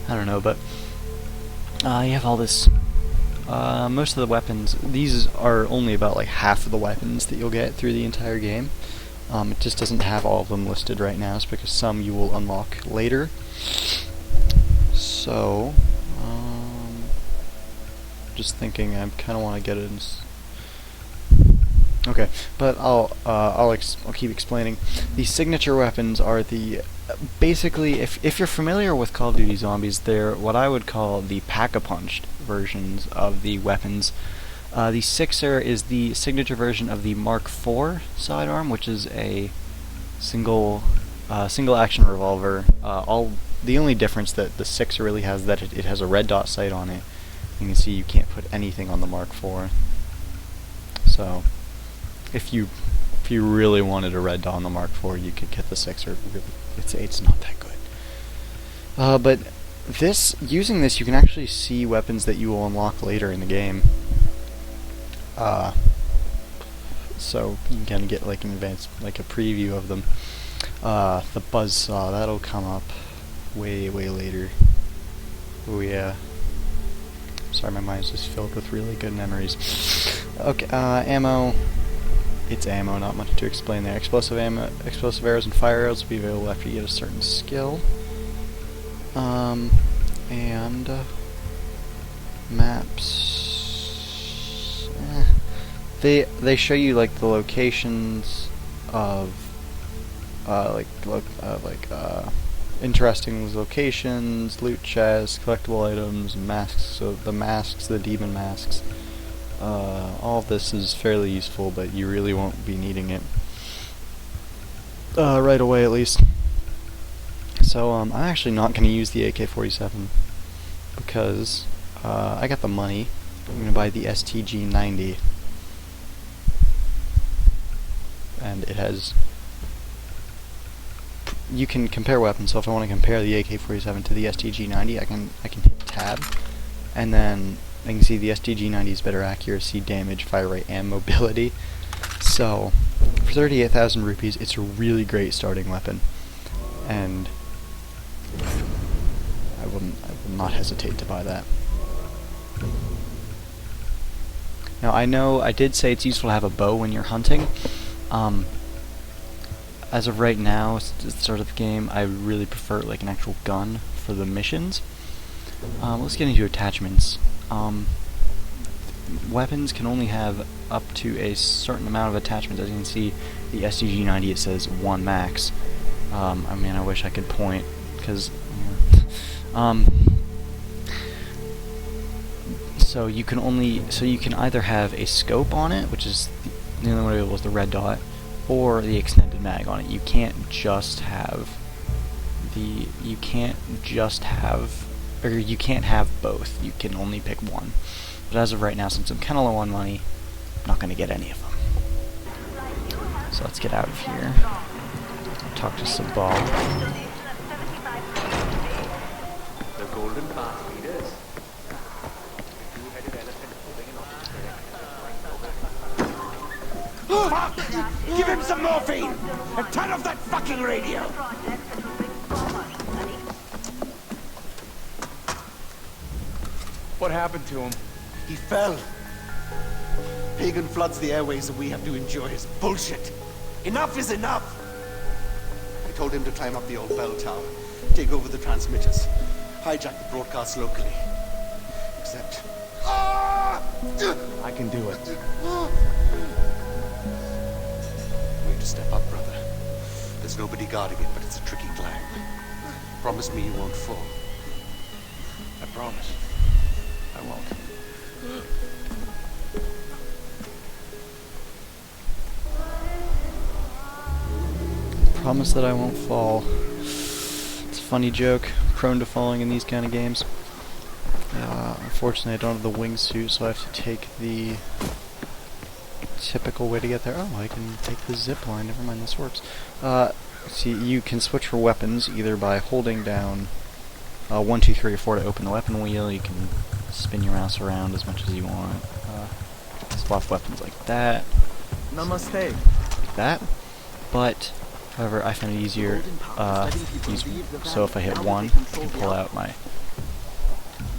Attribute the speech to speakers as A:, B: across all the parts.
A: I don't know, but you have all this. Most of the weapons, these are only about like half of the weapons that you'll get through the entire game. It just doesn't have all of them listed right now, it's because some you will unlock later. So, just thinking, I kind of want to get it. Okay, but I'll keep explaining. The signature weapons are the basically, if you're familiar with Call of Duty Zombies, they're what I would call the pack-a-punched versions of the weapons. The Sixer is the signature version of the Mark IV sidearm, which is a single action revolver. The only difference that the Sixer really has is that it has a red dot sight on it. You can see you can't put anything on the Mark IV. So, if you really wanted a red dot on the Mark IV, you could get the Sixer. It's not that good. But using this, you can actually see weapons that you will unlock later in the game. So you can kind of get like an advanced, like a preview of them. The buzzsaw, that'll come up way later. Oh yeah. Sorry, my mind's just filled with really good memories. Okay, ammo. It's ammo, not much to explain there. Explosive arrows and fire arrows will be available after you get a certain skill. And maps. They show you like the locations of interesting locations, loot chests, collectible items, masks. So the masks, the demon masks. All of this is fairly useful, but you really won't be needing it right away, at least. So I'm actually not going to use the AK-47 because I got the money. I'm going to buy the STG-90, and it has. You can compare weapons. So if I want to compare the AK-47 to the STG-90, I can hit tab, and then I can see the STG-90's better accuracy, damage, fire rate, and mobility. So, for 38,000 rupees, it's a really great starting weapon, and I will not hesitate to buy that. Now, I know I did say it's useful to have a bow when you're hunting. As of right now, at the start of the game, I really prefer like an actual gun for the missions. Let's get into attachments. Weapons can only have up to a certain amount of attachments. As you can see, the STG-90, it says 1 max. I mean, I wish I could point, because so you can either have a scope on it, which is the only one available is the red dot, or the extended mag on it. You can't just have both. You can only pick one. But as of right now, since I'm kind of low on money, I'm not going to get any of them. So let's get out of here. Talk to Sabal.
B: The golden path leaders.
C: Fuck! Give him some morphine! And turn off that fucking radio!
B: What happened to him?
C: He fell. Pagan floods the airways and we have to endure his bullshit. Enough is enough! I told him to climb up the old bell tower, take over the transmitters, hijack the broadcast locally. Except...
B: I can do it.
C: Way to step up, brother. There's nobody guarding it, but it's a tricky climb. Promise me you won't fall.
B: I promise. I won't.
A: Promise that I won't fall. It's a funny joke. Prone to falling in these kind of games. Unfortunately, I don't have the wingsuit, so I have to take the typical way to get there. Oh, I can take the zip line. Never mind, this works. See, you can switch for weapons either by holding down 1, 2, 3, or 4 to open the weapon wheel. You can spin your mouse around as much as you want. Swap weapons like that.
B: Namaste.
A: Like that. But, however, I find it easier. So if I hit 1, I can pull out my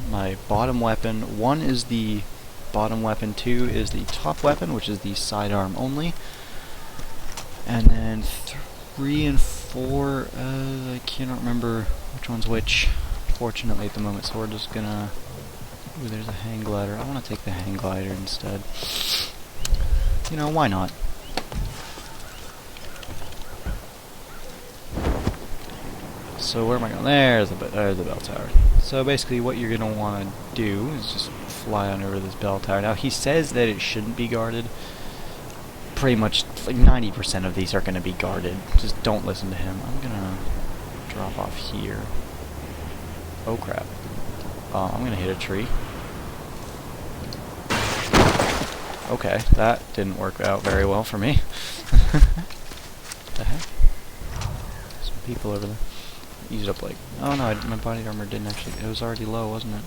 A: my bottom weapon. 1 is the bottom weapon, 2 is the top weapon, which is the sidearm only. And then 3 and 4, I cannot remember which one's which, fortunately at the moment, so we're just gonna... Ooh, there's a hang glider. I want to take the hang glider instead. You know, why not? So where am I going? There's the bell tower. So basically what you're going to want to do is just fly on over this bell tower. Now he says that it shouldn't be guarded. Pretty much like 90% of these are going to be guarded. Just don't listen to him. I'm going to drop off here. Oh crap. I'm going to hit a tree. Okay, that didn't work out very well for me. The heck? Some people over there. Used up like... Oh no, my body armor didn't actually... It was already low, wasn't it?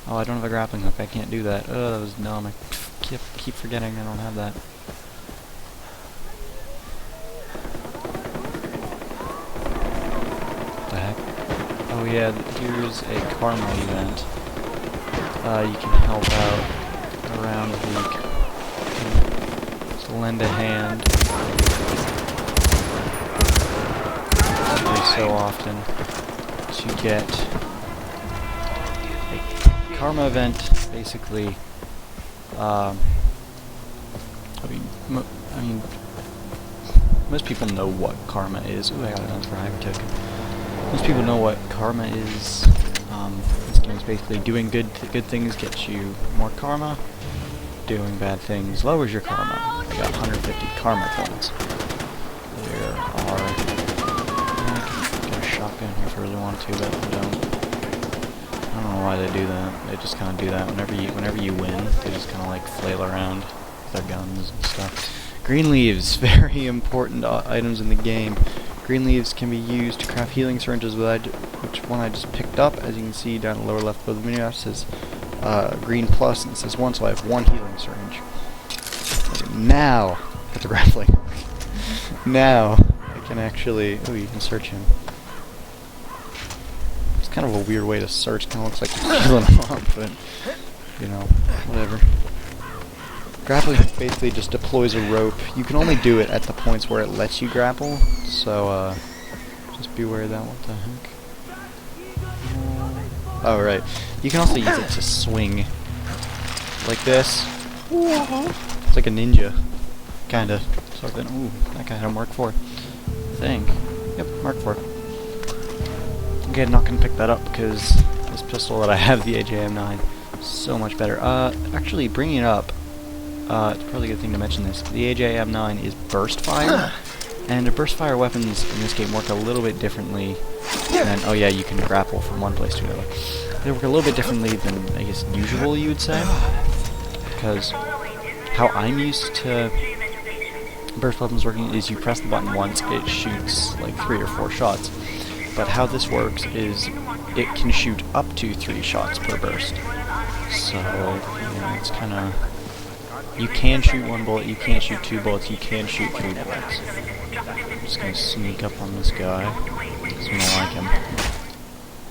A: Oh, I don't have a grappling hook. I can't do that. Oh, that was dumb. I keep forgetting I don't have that. What the heck? Oh yeah, here's a karma event. You can help out around the... Just lend a hand. Every so often to get a karma event, basically. I mean, most people know what karma is. Ooh, I got an for token. Most people know what karma is. This game is basically doing good things gets you more karma. Doing bad things lowers your karma. I got 150 karma points. There are... shotgun here if I really want to, but I don't. I don't know why they do that. They just kind of do that whenever you win. They just kind of like flail around with their guns and stuff. Green leaves, very important items in the game. Green leaves can be used to craft healing syringes, which one I just picked up. As you can see down the lower left of the menu, it says green plus, and it says 1, so I have 1 healing syringe. Okay, now, get the grappling. Now I can actually. Oh, you can search him. Kind of a weird way to search. Kind of looks like you're healing them up, but you know, whatever. Grappling basically just deploys a rope. You can only do it at the points where it lets you grapple, so just beware of that. What the heck? Oh right. You can also use it to swing like this. It's like a ninja, kinda. Sort of. Ooh, that guy had a Mark IV. I think. Yep, Mark IV. Okay, I'm not going to pick that up because this pistol that I have, the AJM9, is so much better. Actually, bringing it up, it's probably a good thing to mention this. The AJM9 is burst fire, and the burst fire weapons in this game work a little bit differently than... Oh yeah, you can grapple from one place to another. They work a little bit differently than, I guess, usual, you would say. Because how I'm used to burst weapons working is you press the button once, it shoots like 3 or 4 shots. But how this works is it can shoot up to 3 shots per burst. So, yeah, it's kind of... You can shoot 1 bullet, you can't shoot 2 bullets, you can shoot 3 bullets. I'm just going to sneak up on this guy, because we don't like him.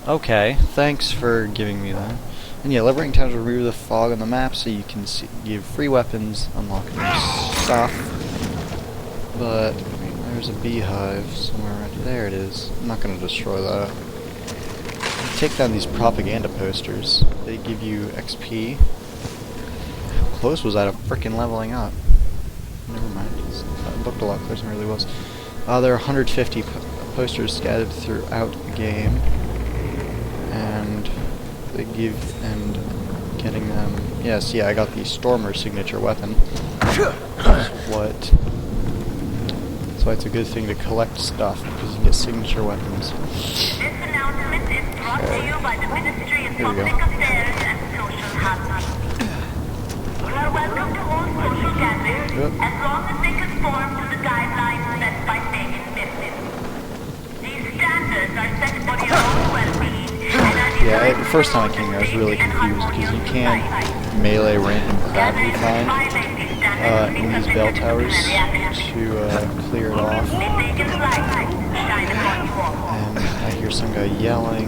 A: Okay, thanks for giving me that. And yeah, liberating towns will remove the fog on the map so you can see, give free weapons, unlock new stuff. But... There's a beehive somewhere right there. It is. I'm not going to destroy that. Take down these propaganda posters. They give you XP. How close was I to frickin' leveling up? Never mind. It looked a lot closer than it really was. There are 150 posters scattered throughout the game, and they give and getting them. Yes, yeah, I got the Stormer signature weapon. What? So it's a good thing to collect stuff because you can get signature weapons.
D: This announcement is brought to you by the Ministry of
A: Here we go.
D: Public Affairs and Social Housing. You are welcome to all social gatherings as long as they conform to the guidelines set by Pagan business. These standards are set for your own well-being and are
A: Yeah, the first time I came here I was really confused because you can't melee random crap you find in these bell towers to clear it off. And I hear some guy yelling.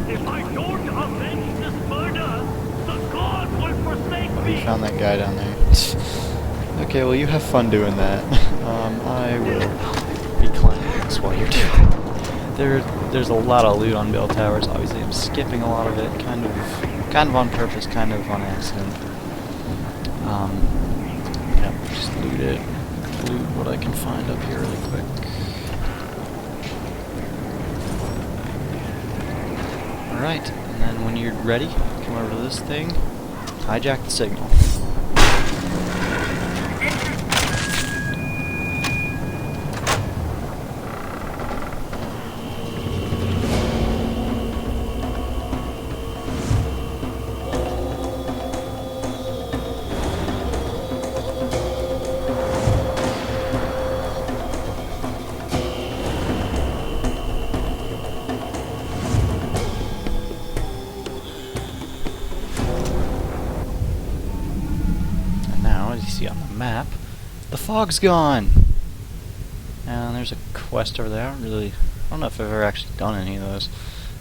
E: If I don't avenge this murder,
A: you found that guy down there. Okay, well you have fun doing that. I will be climbing this while you're doing it. There's a lot of loot on bell towers. Obviously, I'm skipping a lot of it, kind of on purpose, kind of on accident. Yeah, just loot it. Loot what I can find up here really quick. Alright, and then when you're ready, come over to this thing, hijack the signal. As you see on the map, the fog's gone. And there's a quest over there. I don't know if I've ever actually done any of those.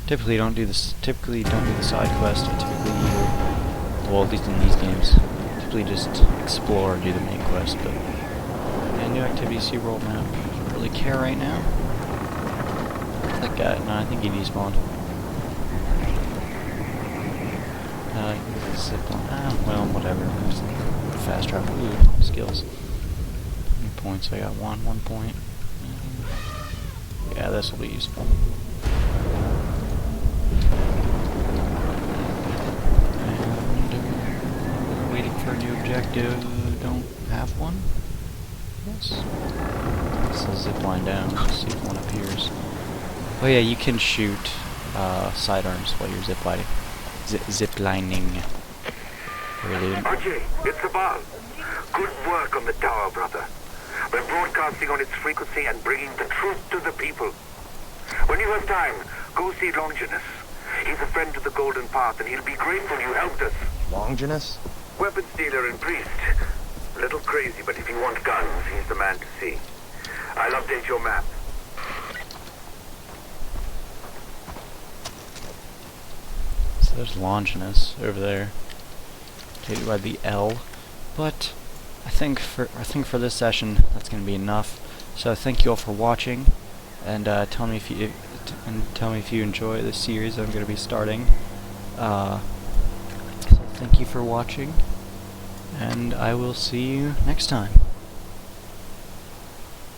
A: Typically don't do the side quest. I typically well, at least in these games, typically just explore and do the main quest. But yeah, new activity SeaWorld map. Don't really care right now. That guy, no, I think he despawned. Zipline. Well, whatever. Just fast travel. Ooh, skills. How many points? I got 1 point. Yeah, this will be useful. And waiting for a new objective. Don't have one? Yes. This will zip line down. See if one appears. Oh yeah, you can shoot sidearms while you're ziplining. Ziplining.
E: Archie, it's the ball. Good work on the tower, brother. We're broadcasting on its frequency and bringing the truth to the people. When you have time, go see Longinus. He's a friend of the Golden Path, and he'll be grateful you helped us.
F: Longinus?
E: Weapons dealer and priest. A little crazy, but if you want guns, he's the man to see. I'll update your map.
A: So there's Longinus over there. Taken by the L, but I think for this session that's going to be enough. So thank you all for watching, and tell me if you enjoy the series I'm going to be starting. So thank you for watching, and I will see you next time.